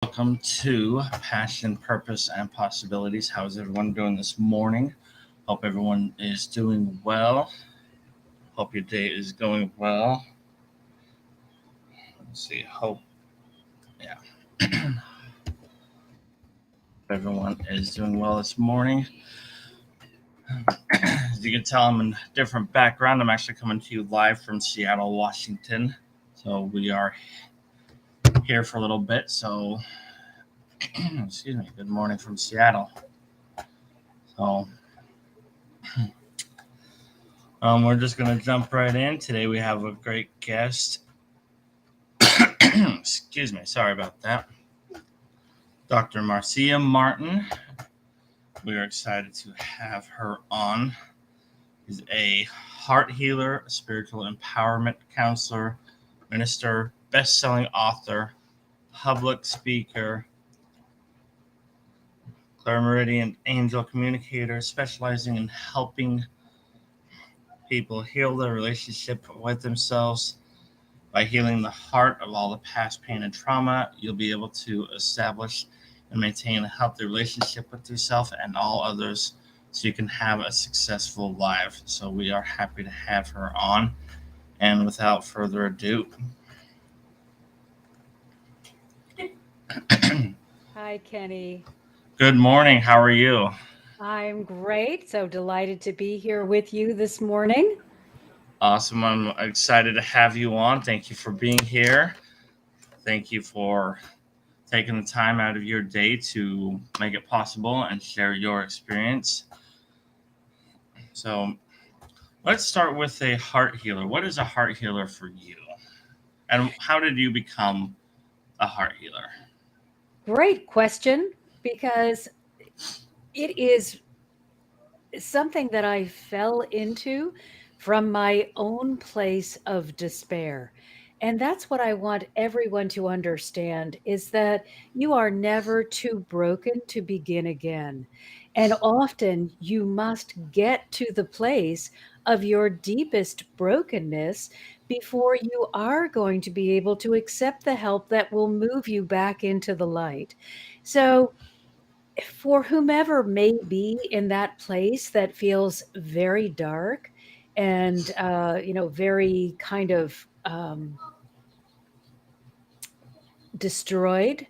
Welcome to Passion, Purpose, and Possibilities. How is everyone doing this morning? Hope everyone is doing well. Hope your day is going well. Let's see. Yeah. Everyone is doing well this morning. As you can tell, I'm in a different background. I'm actually coming to you live from Seattle, Washington. So we are here for a little bit. So, excuse me. Good morning from Seattle. So, we're just going to jump right in. Today we have a great guest. Excuse me, sorry about that. Dr. Marcia Martin. We are excited to have her on. She's a heart healer, spiritual empowerment counselor, minister, best-selling author, public speaker, clairmeridian angel communicator, specializing in helping people heal their relationship with themselves. By healing the heart of all the past pain and trauma, you'll be able to establish and maintain a healthy relationship with yourself and all others so you can have a successful life. So we are happy to have her on. And without further ado, Hi, Kenny. good morning. How are you? I'm great. So delighted to be here with you this morning. Awesome. I'm excited to have you on. Thank you for being here. Thank you for taking the time out of your day to make it possible and share your experience. So, let's start with a heart healer. What is a heart healer for you? And how did you become a heart healer? Great question because it is something that I fell into from my own place of despair. And that's what I want everyone to understand is that you are never too broken to begin again. And often you must get to the place of your deepest brokenness before you are going to be able to accept the help that will move you back into the light. So, for whomever may be in that place that feels very dark and very kind of destroyed,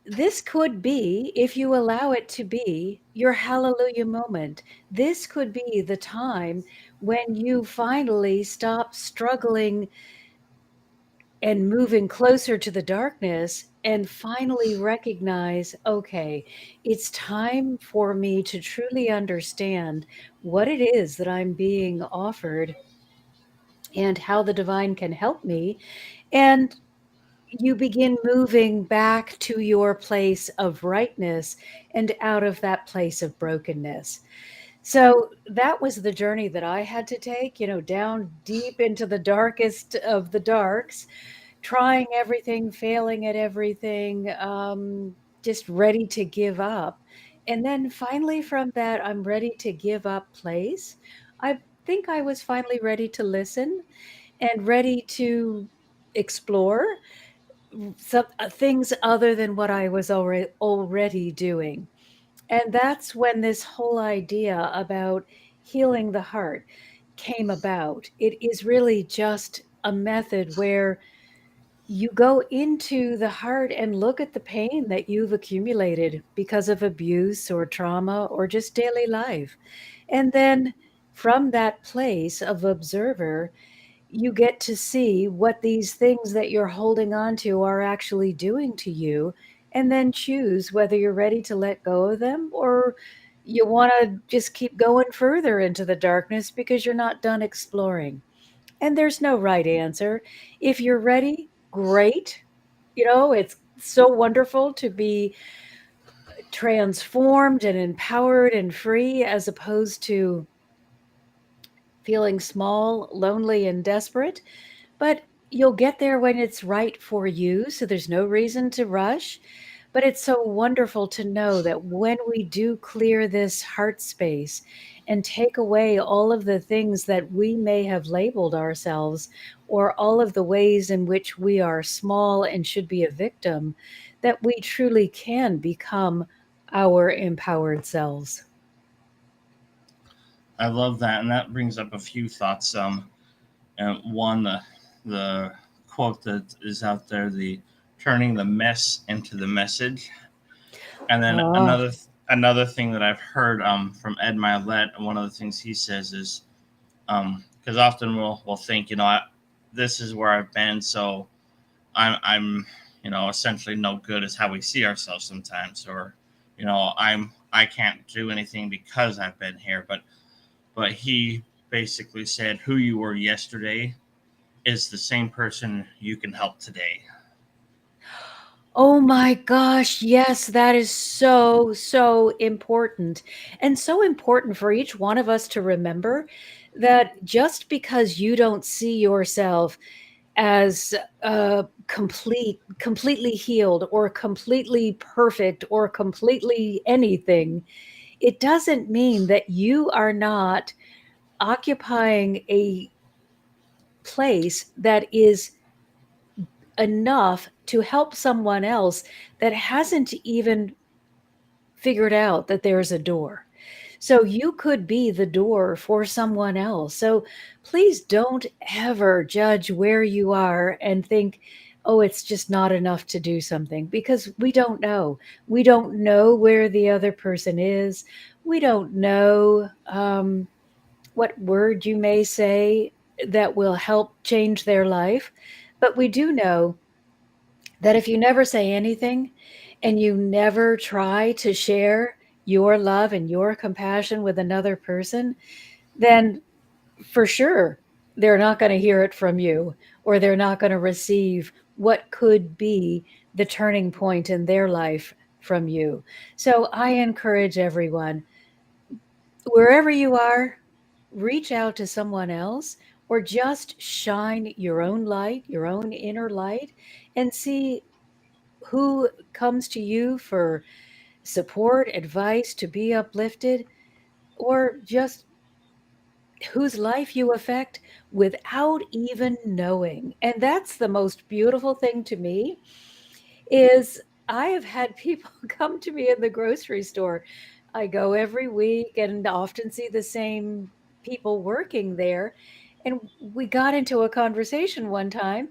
this could be, if you allow it to be, your hallelujah moment. This could be the time when you finally stop struggling and moving closer to the darkness and finally recognize, okay, it's time for me to truly understand what it is that I'm being offered and how the divine can help me. And you begin moving back to your place of rightness and out of that place of brokenness. So that was the journey that I had to take, down deep into the darkest of the darks, trying everything, failing at everything, just ready to give up. And then finally, from that, I'm ready to give up place. I think I was finally ready to listen and ready to explore some things other than what I was already doing. And that's when this whole idea about healing the heart came about. It is really just a method where you go into the heart and look at the pain that you've accumulated because of abuse or trauma or just daily life. And then from that place of observer, you get to see what these things that you're holding on to are actually doing to you, and then choose whether you're ready to let go of them or you want to just keep going further into the darkness because you're not done exploring. And there's no right answer. If you're ready, great. It's so wonderful to be transformed and empowered and free as opposed to feeling small, lonely, and desperate. But you'll get there when it's right for you. So there's no reason to rush. But it's so wonderful to know that when we do clear this heart space and take away all of the things that we may have labeled ourselves or all of the ways in which we are small and should be a victim, that we truly can become our empowered selves. I love that, and that brings up a few thoughts. One, the quote that is out there: the turning the mess into the message. And then Oh, another thing that I've heard from Ed Milet, one of the things he says is because often we'll think, this is where I've been, so I'm essentially no good is how we see ourselves sometimes, or I can't do anything because I've been here, but he basically said who you were yesterday is the same person you can help today. oh my gosh, yes, that is so, so important. And so important for each one of us to remember that just because you don't see yourself as completely healed or completely perfect or completely anything, it doesn't mean that you are not occupying a place that is enough to help someone else that hasn't even figured out that there's a door. So you could be the door for someone else. So please don't ever judge where you are and think, oh, it's just not enough to do something, because we don't know. We don't know where the other person is. We don't know what word you may say that will help change their life. But we do know that if you never say anything and you never try to share your love and your compassion with another person, then for sure they're not going to hear it from you, or they're not going to receive what could be the turning point in their life from you. So I encourage everyone, wherever you are, reach out to someone else, or just shine your own light, your own inner light, and see who comes to you for support, advice, to be uplifted, or just whose life you affect without even knowing. And that's the most beautiful thing to me is I have had people come to me in the grocery store. I go every week and often see the same people working there. And we got into a conversation one time,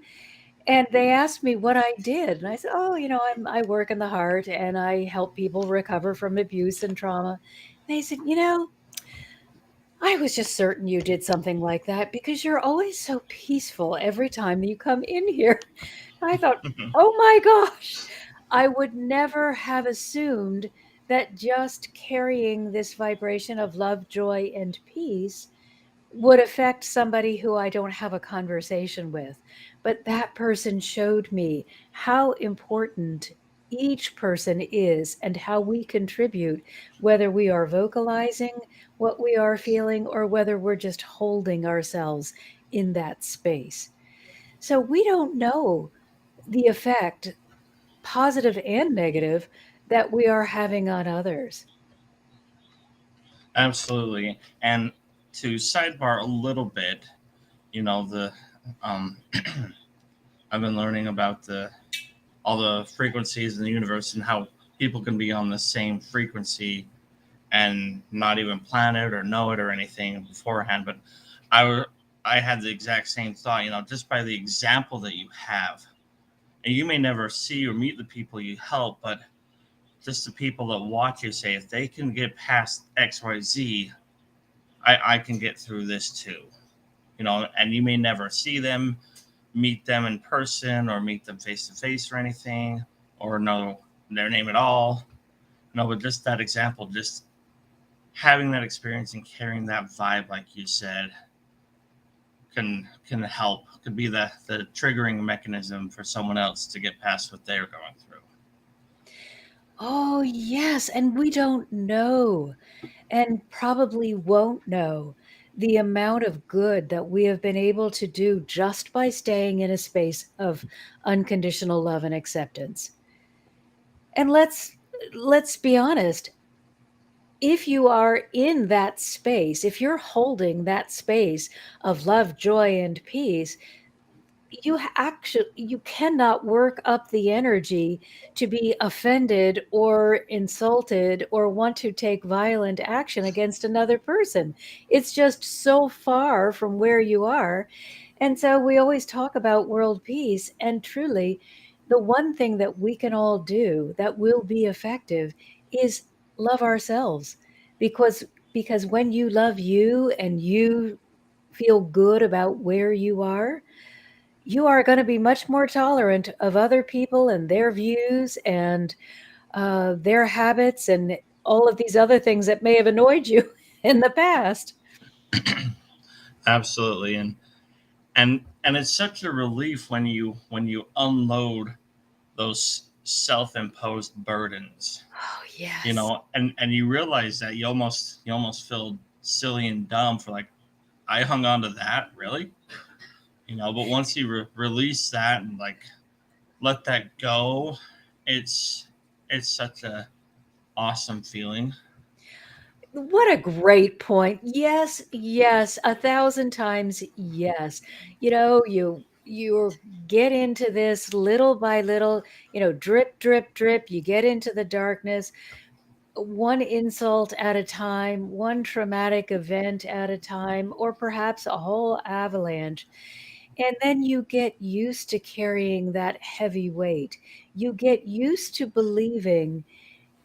and they asked me what I did, and I said, "Oh, I work in the heart and I help people recover from abuse and trauma." And they said, "I was just certain you did something like that because you're always so peaceful every time you come in here." I thought, "Oh my gosh, I would never have assumed that just carrying this vibration of love, joy, and peace would affect somebody who I don't have a conversation with." But that person showed me how important each person is and how we contribute, whether we are vocalizing what we are feeling or whether we're just holding ourselves in that space. So we don't know the effect, positive and negative, that we are having on others. Absolutely. And to sidebar a little bit, the um, I've been learning about the all the frequencies in the universe and how people can be on the same frequency and not even plan it or know it or anything beforehand. But I I had the exact same thought. Just by the example that you have, and you may never see or meet the people you help, but just the people that watch you say, if they can get past XYZ, I can get through this too. And you may never see them, meet them in person, or meet them face to face or anything, or know their name at all. But just that example, just having that experience and carrying that vibe, like you said, can help. Could be the triggering mechanism for someone else to get past what they're going through. Oh, yes, and we don't know, and probably won't know, the amount of good that we have been able to do just by staying in a space of unconditional love and acceptance. And let's be honest, if you are in that space, if you're holding that space of love, joy, and peace, you cannot work up the energy to be offended or insulted or want to take violent action against another person. It's just so far from where you are. And so we always talk about world peace, and truly, the one thing that we can all do that will be effective is love ourselves. Because when you love you and you feel good about where you are going to be much more tolerant of other people and their views and their habits and all of these other things that may have annoyed you in the past. Absolutely. And it's such a relief when you unload those self-imposed burdens, Oh, you yes. know, and you realize that you almost feel silly and dumb for like, I hung on to that, really, you know. But once you release that and like let that go, it's it's such a awesome feeling. What a great point. Yes, yes, 1,000 times yes. You get into this little by little, drip, drip, drip. You get into the darkness, one insult at a time, one traumatic event at a time, or perhaps a whole avalanche. And then you get used to carrying that heavy weight. You get used to believing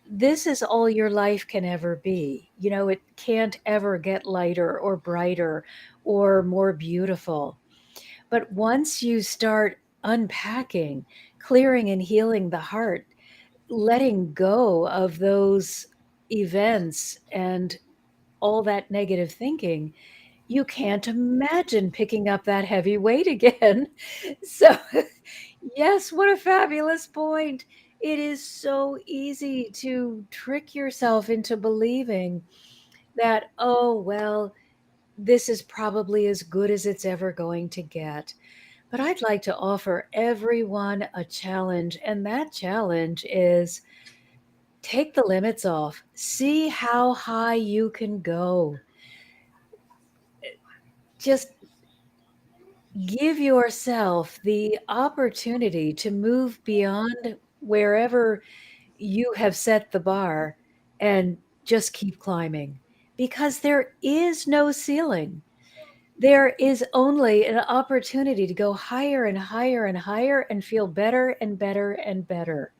this is all your life can ever be. It can't ever get lighter or brighter or more beautiful. But once you start unpacking, clearing and healing the heart, letting go of those events and all that negative thinking, you can't imagine picking up that heavy weight again. So, yes, what a fabulous point. It is so easy to trick yourself into believing that, oh, well, this is probably as good as it's ever going to get. But I'd like to offer everyone a challenge, and that challenge is take the limits off. See how high you can go. Just give yourself the opportunity to move beyond wherever you have set the bar and just keep climbing because there is no ceiling. There is only an opportunity to go higher and higher and higher and feel better and better and better.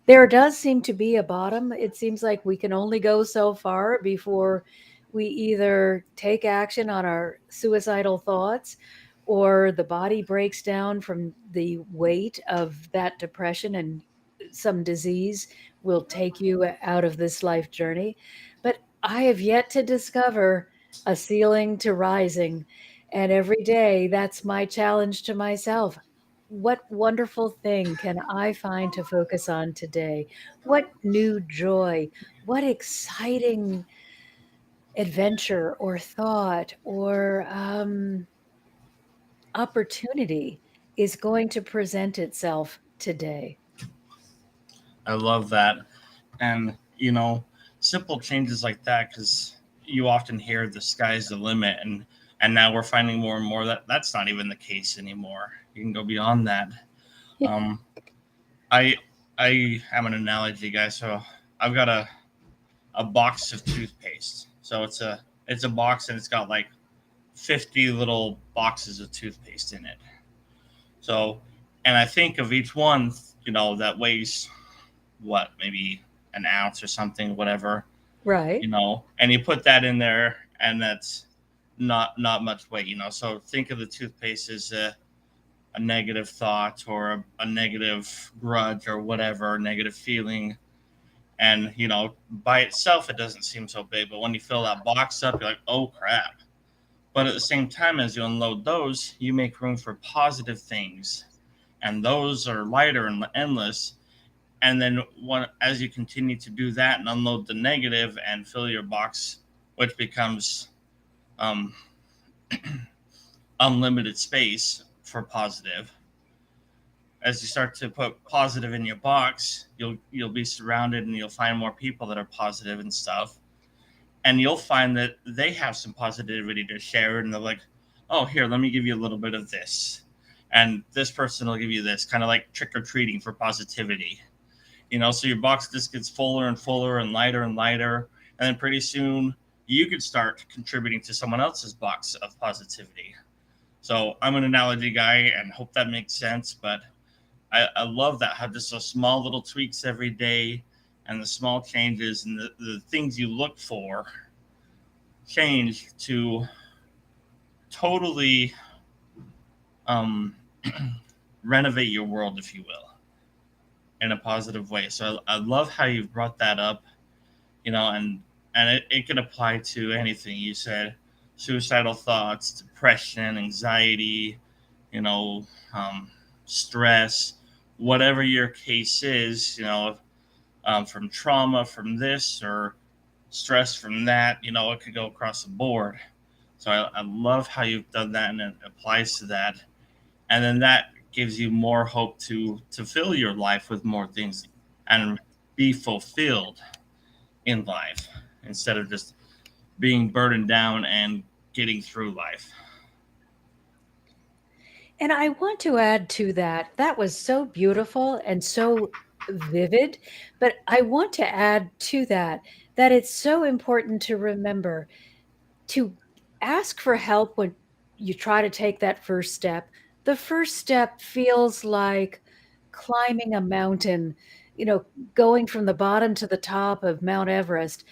There does seem to be a bottom. It seems like we can only go so far before we either take action on our suicidal thoughts or the body breaks down from the weight of that depression and some disease will take you out of this life journey. But I have yet to discover a ceiling to rising. And every day, that's my challenge to myself. What wonderful thing can I find to focus on today? What new joy, what exciting adventure or thought or opportunity is going to present itself today? I love that. And you know, simple changes like that, because you often hear the sky's the limit, and now we're finding more and more that that's not even the case anymore. You can go beyond that. um i I am an analogy guy, so I've got a box of toothpaste. So it's a box, and it's got like 50 little boxes of toothpaste in it. So, and I think of each one, you know, that weighs what, maybe an ounce or something, whatever, Right. you know, and you put that in there, and that's not much weight, you know. So think of the toothpaste as a negative thought or a negative grudge or whatever, negative feeling. And you know, by itself it doesn't seem so big, but when you fill that box up, you're like, oh crap. But at the same time, as you unload those, you make room for positive things, and those are lighter and endless. And then as you continue to do that and unload the negative and fill your box, which becomes um, unlimited space for positive. As you start to put positive in your box, you'll be surrounded, and you'll find more people that are positive and stuff. And you'll find that they have some positivity to share, and they're like, oh, here, let me give you a little bit of this. and this person will give you this, kind of like trick or treating for positivity. So your box just gets fuller and fuller and lighter, and then pretty soon you could start contributing to someone else's box of positivity. So I'm an analogy guy and hope that makes sense, but I love that, how just those small little tweaks every day and the small changes and the things you look for change to totally um, renovate your world, if you will, in a positive way. So I love how you've brought that up, and it can apply to anything you said: suicidal thoughts, depression, anxiety, you know, um, stress, whatever your case is, from trauma, from this, or stress from that, it could go across the board. So I love how you've done that, and it applies to that. And then that gives you more hope to fill your life with more things and be fulfilled in life instead of just being burdened down and getting through life. And I want to add to that, that was so beautiful and so vivid, but I want to add to that, that it's so important to remember to ask for help when you try to take that first step. The first step feels like climbing a mountain, you know, going from the bottom to the top of Mount Everest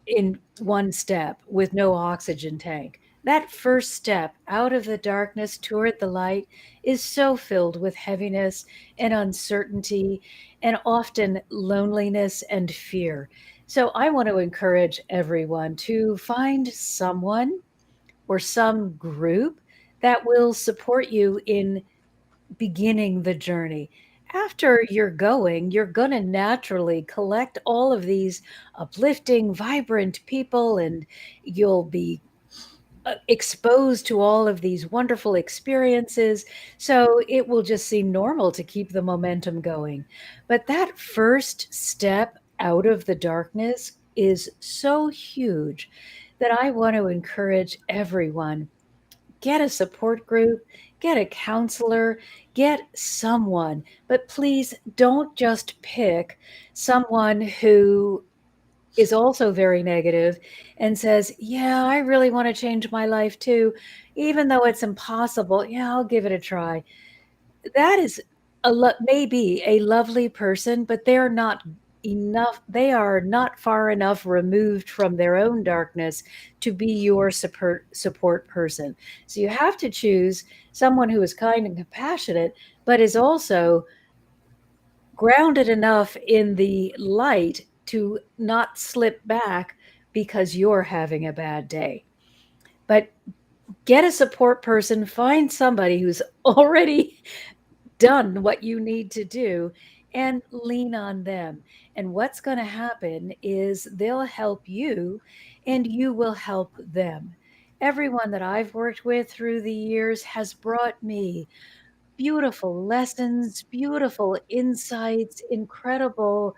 in one step with no oxygen tank. That first step out of the darkness toward the light is so filled with heaviness and uncertainty and often loneliness and fear. So I want to encourage everyone to find someone or some group that will support you in beginning the journey. After you're going, you're going to naturally collect all of these uplifting, vibrant people, and you'll be exposed to all of these wonderful experiences. So it will just seem normal to keep the momentum going. But that first step out of the darkness is so huge that I want to encourage everyone: get a support group, get a counselor, get someone, but please don't just pick someone who is also very negative and says, "Yeah, I really want to change my life too, even though it's impossible. Yeah, I'll give it a try." That is maybe a lovely person, but they are not far enough removed from their own darkness to be your support person. So you have to choose someone who is kind and compassionate, but is also grounded enough in the light to not slip back because you're having a bad day. But get a support person, find somebody who's already done what you need to do, and lean on them. And what's going to happen is they'll help you and you will help them. Everyone that I've worked with through the years has brought me beautiful lessons, beautiful insights, incredible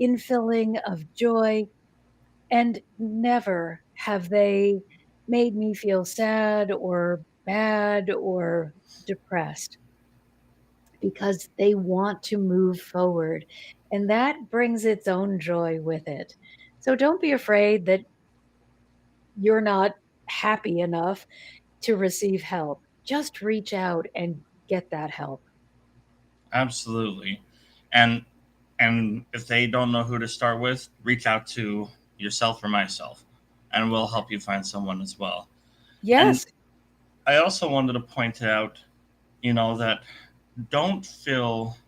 infilling of joy, and never have they made me feel sad or bad or depressed, because they want to move forward. And that brings its own joy with it. So don't be afraid that you're not happy enough to receive help. Just reach out and get that help. Absolutely. And and if they don't know who to start with, reach out to yourself or myself, and we'll help you find someone as well. And Yes. I also wanted to point out, that don't feel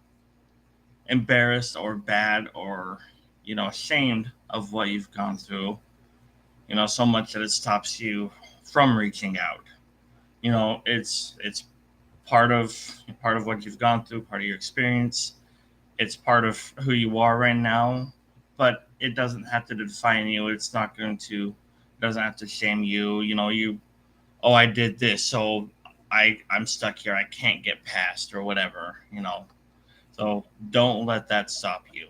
embarrassed or bad or, ashamed of what you've gone through, so much that it stops you from reaching out. It's part of what you've gone through, part of your experience. It's part of who you are right now, but it doesn't have to define you. It's not going to, it doesn't have to shame you. Oh, I did this, so I'm stuck here. I can't get past or whatever. So don't let that stop you.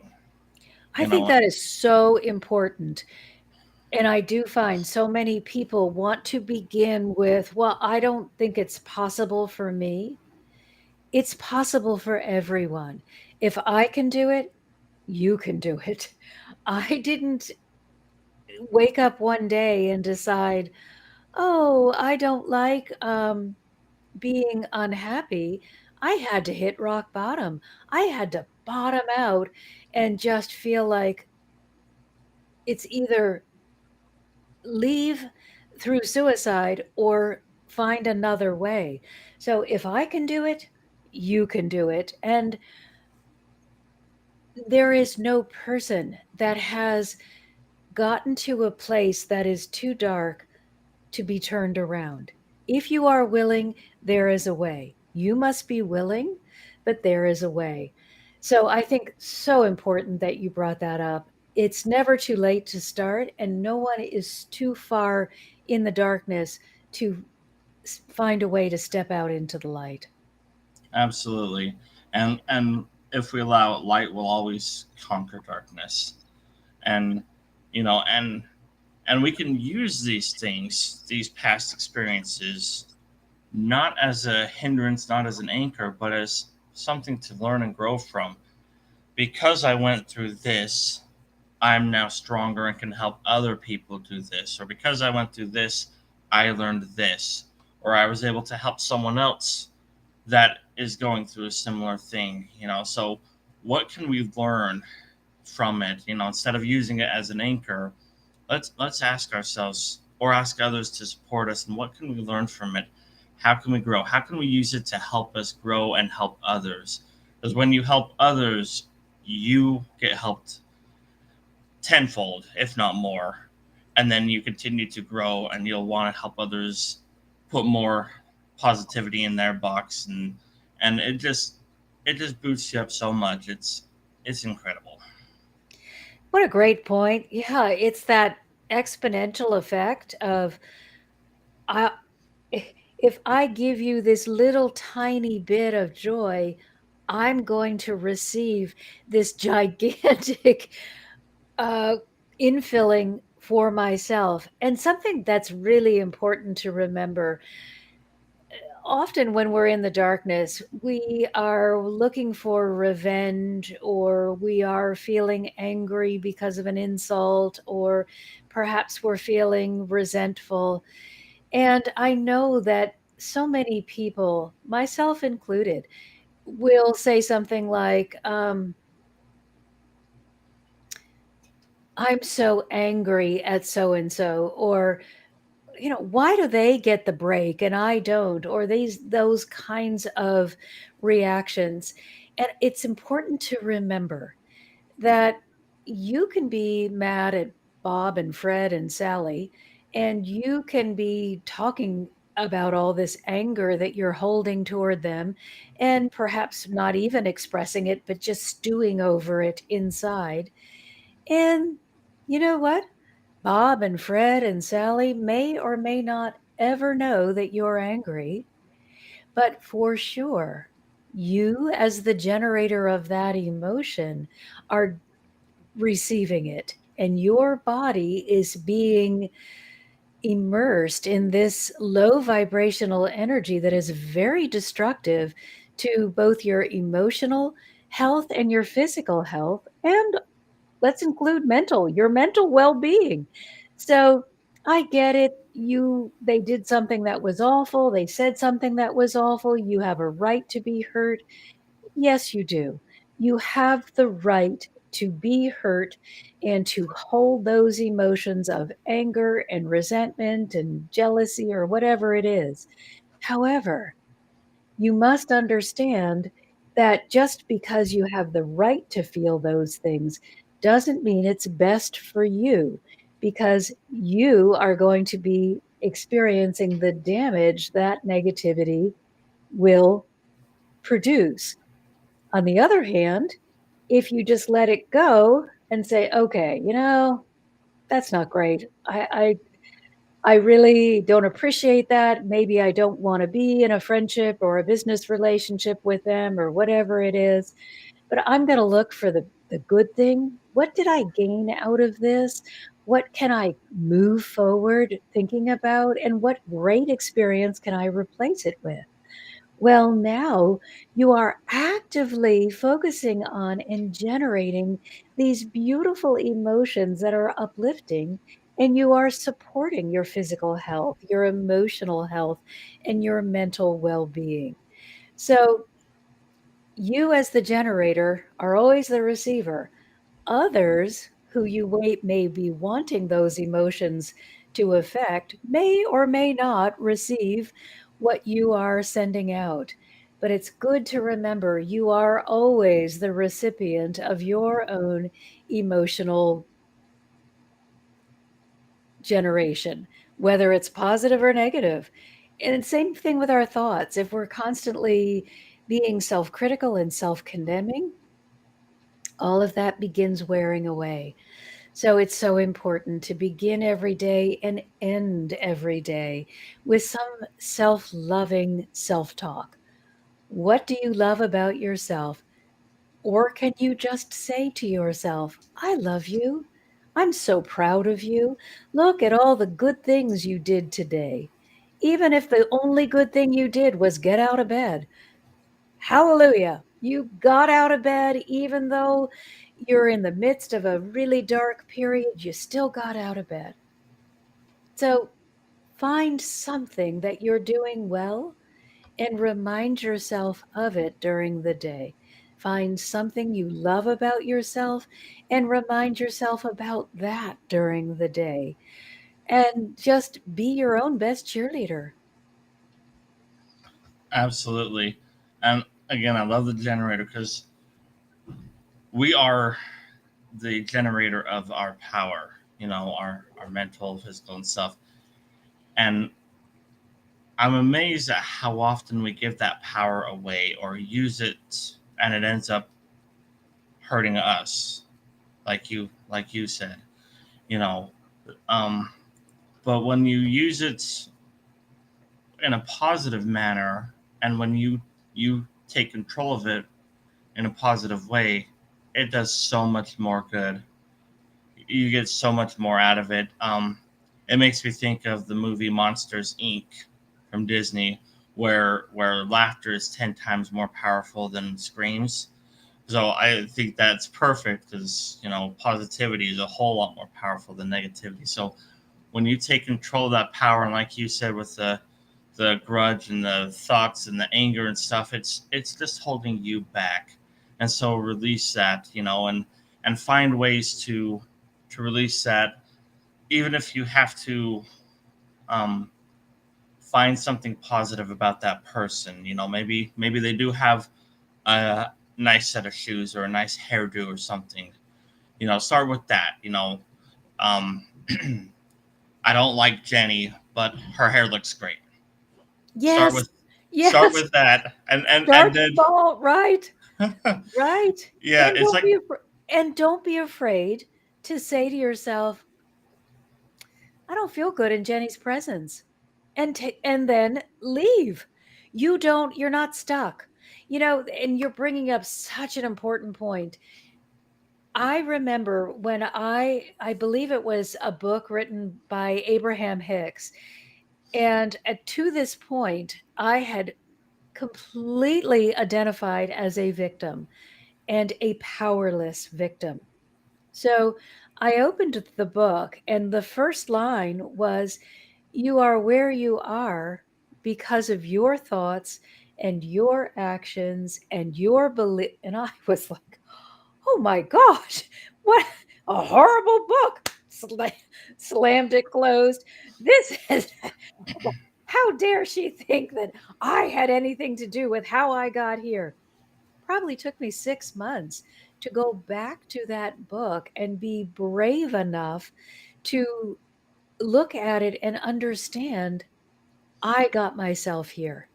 I You think know, that is so important. And I do find so many people want to begin with, well, I don't think it's possible for me. It's possible for everyone. If I can do it, you can do it. I didn't wake up one day and decide, "Oh, I don't like, being unhappy." I had to hit rock bottom. I had to bottom out and just feel like it's either leave through suicide or find another way. So if I can do it, you can do it. And there is no person that has gotten to a place that is too dark to be turned around. If you are willing, there is a way. You must be willing, but there is a way. So I think so important that you brought that up. It's never too late to start, and no one is too far in the darkness to find a way to step out into the light. Absolutely. And if we allow it, light will always conquer darkness. And you know, and we can use these things, these past experiences, not as a hindrance, not as an anchor, but as something to learn and grow from. Because I went through this, I'm now stronger and can help other people do this. Or because I went through this, I learned this. Or I was able to help someone else that is going through a similar thing, So what can we learn from it? Instead of using it as an anchor, let's ask ourselves or ask others to support us, and what can we learn from it? How can we grow? How can we use it to help us grow and help others? Because when you help others, you get helped tenfold, if not more. And then you continue to grow and you'll want to help others put more positivity in their box, and it just boosts you up so much. It's incredible. What a great point. Yeah, it's that exponential effect of I if I give you this little tiny bit of joy, I'm going to receive this gigantic uh, infilling for myself. And something that's really important to remember, often when we're in the darkness, we are looking for revenge, or we are feeling angry because of an insult, or perhaps we're feeling resentful. And I know that so many people, myself included, will say something like, "I'm so angry at so and so," or, "Why do they get the break and I don't?" Or those kinds of reactions. And it's important to remember that you can be mad at Bob and Fred and Sally, and you can be talking about all this anger that you're holding toward them, and perhaps not even expressing it, but just stewing over it inside. And you know what? Bob and Fred and Sally may or may not ever know that you're angry, but for sure, you, as the generator of that emotion, are receiving it, and your body is being immersed in this low vibrational energy that is very destructive to both your emotional health and your physical health, and let's include your mental well-being. So I get it. They did something that was awful. They said something that was awful. You have a right to be hurt. Yes, you do. You have the right to be hurt and to hold those emotions of anger and resentment and jealousy or whatever it is. However, you must understand that just because you have the right to feel those things doesn't mean it's best for you, because you are going to be experiencing the damage that negativity will produce. On the other hand, if you just let it go and say, "Okay, that's not great. I really don't appreciate that. Maybe I don't wanna be in a friendship or a business relationship with them," or whatever it is, "but I'm gonna look for the good thing. What did I gain out of this? What can I move forward thinking about, and what great experience can I replace it with?" Well, now you are actively focusing on and generating these beautiful emotions that are uplifting, and you are supporting your physical health, your emotional health, and your mental well being. So, you as the generator are always the receiver. Others who you wait may be wanting those emotions to affect may or may not receive what you are sending out. But it's good to remember you are always the recipient of your own emotional generation, whether it's positive or negative. And same thing with our thoughts. If we're constantly being self critical and self condemning, all of that begins wearing away. So it's so important to begin every day and end every day with some self loving self talk. What do you love about yourself? Or can you just say to yourself, I love you. I'm so proud of you. Look at all the good things you did today. Even if the only good thing you did was get out of bed. Hallelujah. You got out of bed, even though you're in the midst of a really dark period, you still got out of bed. So find something that you're doing well and remind yourself of it during the day. Find something you love about yourself and remind yourself about that during the day. And just be your own best cheerleader. Absolutely. And again, I love the generator because we are the generator of our power, our mental, physical, and stuff. And I'm amazed at how often we give that power away or use it and it ends up hurting us, like you said, you know. Um, but when you use it in a positive manner and when you take control of it in a positive way, it does so much more good. You get so much more out of it. It makes me think of the movie Monsters Inc. from Disney, where laughter is 10 times more powerful than screams. So I think that's perfect because positivity is a whole lot more powerful than negativity. So when you take control of that power, and like you said with the grudge and the thoughts and the anger and stuff, it's just holding you back. And so release that, and find ways to release that, even if you have to um, find something positive about that person. Maybe they do have a nice set of shoes or a nice hairdo or something. Start with that. Um, I don't like Jenny, but her hair looks great. Start Yes, with start yes. with that, and Start then small, right? Right. yeah, it's like And don't be afraid to say to yourself, I don't feel good in Jenny's presence. And then leave. You're not stuck. And you're bringing up such an important point. I remember when I believe it was a book written by Abraham Hicks, and to this point I had completely identified as a victim and a powerless victim. So I opened the book, and the first line was, you are where you are because of your thoughts and your actions and your belief. And I was like, oh my gosh, what a horrible book. Slammed it closed. This is, how dare she think that I had anything to do with how I got here? Probably took me 6 months to go back to that book and be brave enough to look at it and understand I got myself here.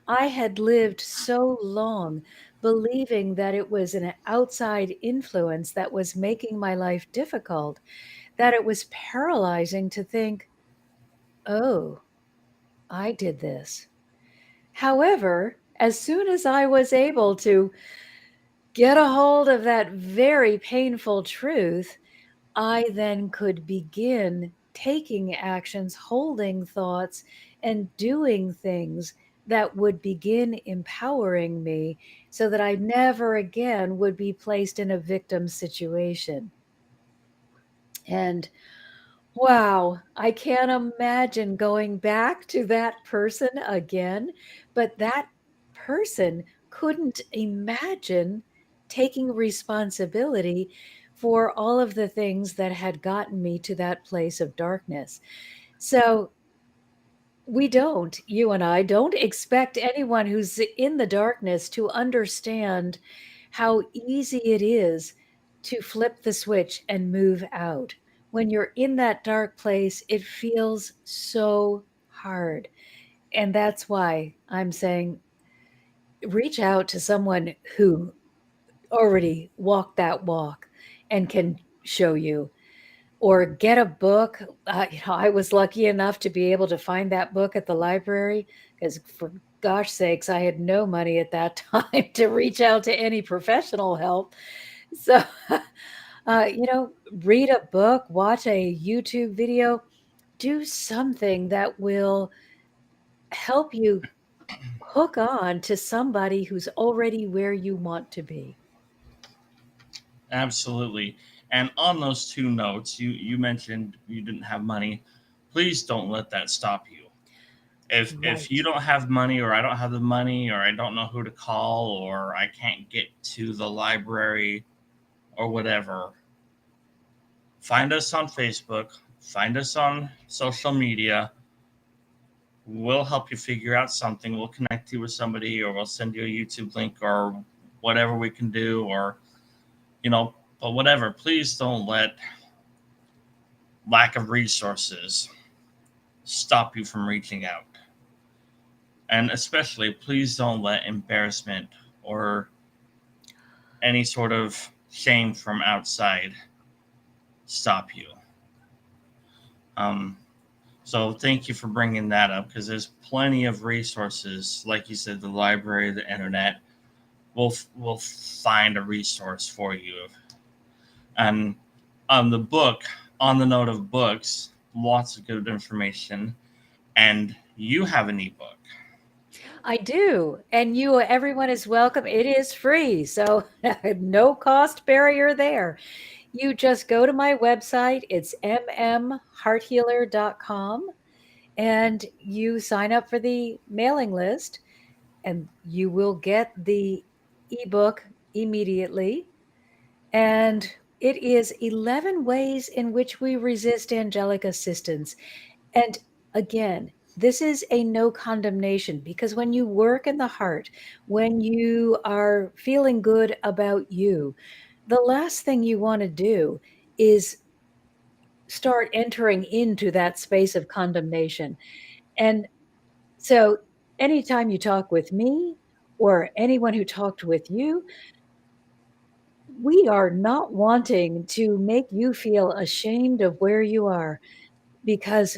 I had lived so long believing that it was an outside influence that was making my life difficult, that it was paralyzing to think, oh, I did this. However, as soon as I was able to get a hold of that very painful truth, I then could begin taking actions, holding thoughts, and doing things that would begin empowering me so that I never again would be placed in a victim situation. And wow, I can't imagine going back to that person again, but that person couldn't imagine taking responsibility for all of the things that had gotten me to that place of darkness. So we don't, you and I don't expect anyone who's in the darkness to understand how easy it is to flip the switch and move out. When you're in that dark place, it feels so hard. And that's why I'm saying reach out to someone who already walked that walk and can show you, or get a book. I was lucky enough to be able to find that book at the library because, for gosh sakes, I had no money at that time to reach out to any professional help. So, read a book, watch a YouTube video, do something that will help you hook on to somebody who's already where you want to be. Absolutely. And on those two notes, you mentioned you didn't have money. Please don't let that stop you. If you Right. don't have money, or I don't have the money, or I don't know who to call, or I can't get to the library or whatever, find us on Facebook, find us on social media. We'll help you figure out something. We'll connect you with somebody, or we'll send you a YouTube link, or whatever we can do, or but whatever. Please don't let lack of resources stop you from reaching out. And especially, please don't let embarrassment or any sort of shame from outside stop you. Um, so thank you for bringing that up, because there's plenty of resources, like you said, the library, the internet. We'll find a resource for you. And the book, on the note of books, lots of good information. And you have an ebook. I do. And everyone is welcome. It is free. So no cost barrier there. You just go to my website. It's mmhearthealer.com, and you sign up for the mailing list, and you will get the ebook immediately. And it is 11 ways in which we resist angelic assistance. And again, this is a no condemnation, because when you work in the heart, when you are feeling good about you, the last thing you want to do is start entering into that space of condemnation. And so, anytime you talk with me or anyone who talked with you, we are not wanting to make you feel ashamed of where you are, because